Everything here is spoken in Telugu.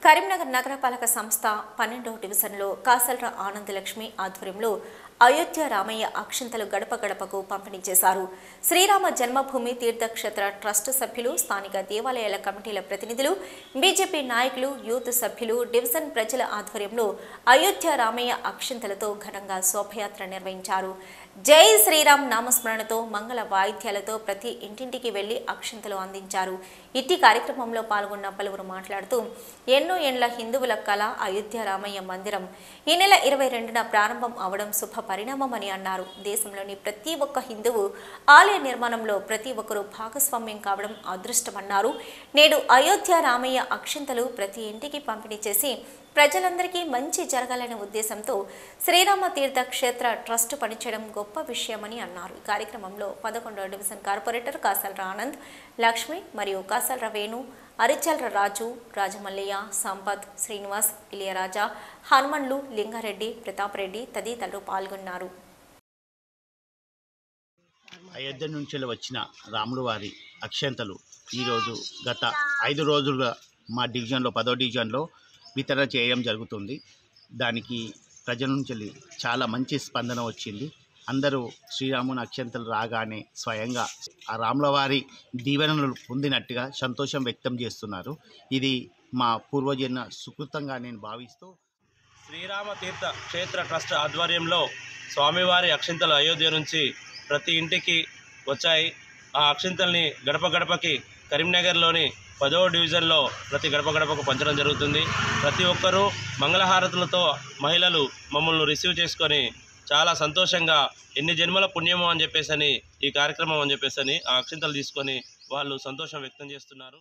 కరీంనగర్ నగరపాలక సంస్థ 12వ డివిజన్లో కాసల్ర ఆనందలక్ష్మి ఆధ్వర్యంలో అయోధ్య రామయ్య అక్షింతలు గడప గడపకు పంపిణీ చేశారు. శ్రీరామ జన్మభూమి తీర్థక్షేత్ర ట్రస్ట్ సభ్యులు, స్థానిక దేవాలయాల కమిటీల ప్రతినిధులు, బీజేపీ నాయకులు, యూత్ సభ్యులు, డివిజన్ ప్రజల ఆధ్వర్యంలో అయోధ్య రామయ్య అక్షింతలతో ఘనంగా శోభయాత్ర నిర్వహించారు. జై శ్రీరామ్ నామస్మరణతో మంగళ వాయిద్యాలతో ప్రతి ఇంటింటికి వెళ్లి అక్షింతలు అందించారు. ఇట్టి కార్యక్రమంలో పాల్గొన్న పలువురు మాట్లాడుతూ ఎన్నో ఏండ్ల హిందువుల కళ అయోధ్య రామయ్య మందిరం ఈ నెల 22న ప్రారంభం అవడం శుభ పరిణామమని అన్నారు. దేశంలోని ప్రతి ఒక్క హిందువు ఆలయ నిర్మాణంలో ప్రతి ఒక్కరూ భాగస్వామ్యం కావడం అదృష్టమన్నారు. నేడు అయోధ్య రామయ్య అక్షింతలు ప్రతి ఇంటికి పంపిణీ చేసి ప్రజలందరికీ మంచి జరగాలనే ఉద్దేశంతో శ్రీరామ తీర్థ క్షేత్ర ట్రస్ట్ పనిచేయడం గొప్ప విషయమని అన్నారు. ఈ కార్యక్రమంలో 11వ డివిజన్ కార్పొరేటర్ కాసల్ర ఆనంద్, లక్ష్మి మరియు కాసల్ర వేణు, అరిచల్ర రాజు, రాజమల్లయ్య, సంపత్, శ్రీనివాస్, ఇలియరాజా, హనుమన్లు, లింగారెడ్డి, ప్రతాప్ రెడ్డి తదితరులు పాల్గొన్నారు. అయోధ్య నుంచి వచ్చిన రాముల వారి అక్షంతలు ఈరోజు గత 5 రోజులుగా మా డివిజన్లో 10వ డివిజన్లో వితరణ చేయడం జరుగుతుంది. దానికి ప్రజల నుంచి చాలా మంచి స్పందన వచ్చింది. అందరూ శ్రీరాముని అక్షంతలు రాగానే స్వయంగా ఆ రాముల వారి దీవెనలు పొందినట్టుగా సంతోషం వ్యక్తం చేస్తున్నారు. ఇది మా పూర్వజన్మ సుకృతంగా నేను భావిస్తూ శ్రీరామ తీర్థ క్షేత్ర ట్రస్ట్ ఆధ్వర్యంలో స్వామివారి అక్షింతలు అయోధ్య నుంచి ప్రతి ఇంటికి వచ్చాయి. ఆ అక్షింతల్ని గడప గడపకి కరీంనగర్లోని 10వ డివిజన్లో ప్రతి గడప గడపకు పంచడం జరుగుతుంది. ప్రతి ఒక్కరూ మంగళహారతులతో మహిళలు మమ్మల్ని రిసీవ్ చేసుకొని చాలా సంతోషంగా ఎన్ని జన్మల పుణ్యమో అని చెప్పేసి ఈ కార్యక్రమం అని చెప్పేసి ఆ అక్షింతలు తీసుకొని వాళ్ళు సంతోషం వ్యక్తం చేస్తున్నారు.